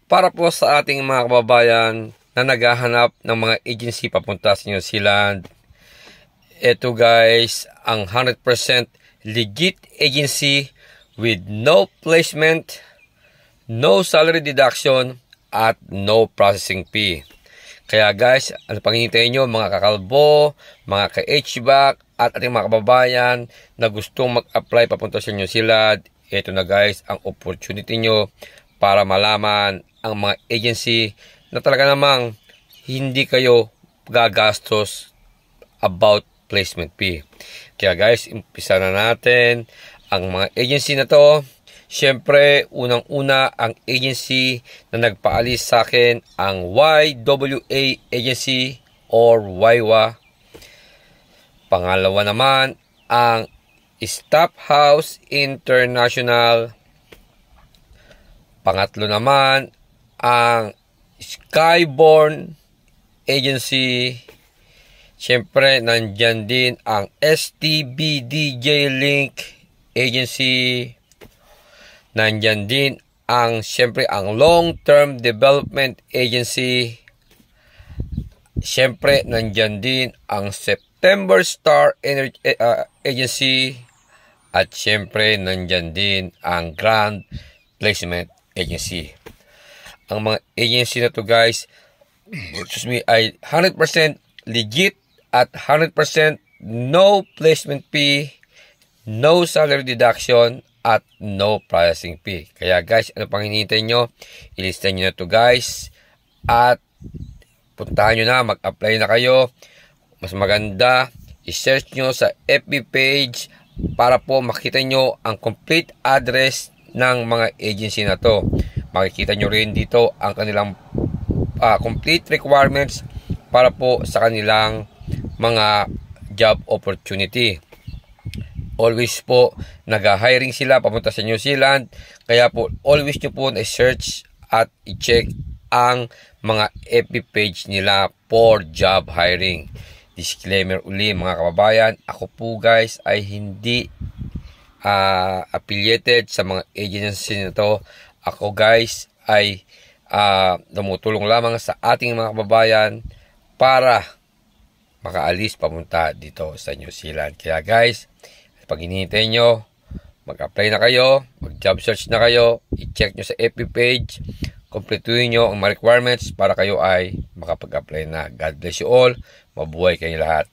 Para po sa ating mga kababayan na naghahanap ng mga agency papunta sa New Zealand, ito guys, ang 100% legit agency with no placement, no salary deduction, at no processing fee. Kaya guys, ano pang hinihintay nyo mga kakalbo, mga ka-HVAC, at ating mga kababayan na gustong mag-apply papunta sa New Zealand, ito na guys ang opportunity nyo para malaman ang mga agency na talaga namang hindi kayo gagastos about placement fee. Kaya guys, umpisa na natin ang mga agency na to. Siyempre, unang-una ang agency na nagpaalis sa akin, ang YWA agency or YWA. Pangalawa naman, ang Staff House International. Pangatlo naman, ang Skyborn agency. Siyempre, nandyan din ang STBDJ Link agency. Nandyan din ang, siyempre, ang Long Term Development agency. Siyempre, nandyan din ang September Star Energy agency. At siyempre, nandyan din ang Grand Placement agency. Ang mga agency na to guys, ay 100% legit at 100% no placement fee, no salary deduction, at no processing fee. Kaya guys, ano pang hinihintay nyo? Ilista nyo na to guys. At puntahan nyo na, mag-apply na kayo. Mas maganda, i-search nyo sa FB page para po makita nyo ang complete address ng mga agency na to. Makikita nyo rin dito ang kanilang complete requirements para po sa kanilang mga job opportunity. Always po nag-hiring sila papunta sa New Zealand. Kaya po always nyo po na-search at i-check ang mga FB page nila for job hiring. Disclaimer uli mga kababayan, ako po guys ay hindi affiliated sa mga agency na to. Ako guys ay tumutulong lamang sa ating mga kababayan para makaalis papunta dito sa New Zealand. Kaya guys, pag hinihintay nyo, mag-apply na kayo, mag-job search na kayo, i-check nyo sa FB page, kumpletuhin nyo ang mga requirements para kayo ay makapag-apply na. God bless you all. Mabuhay kayo lahat.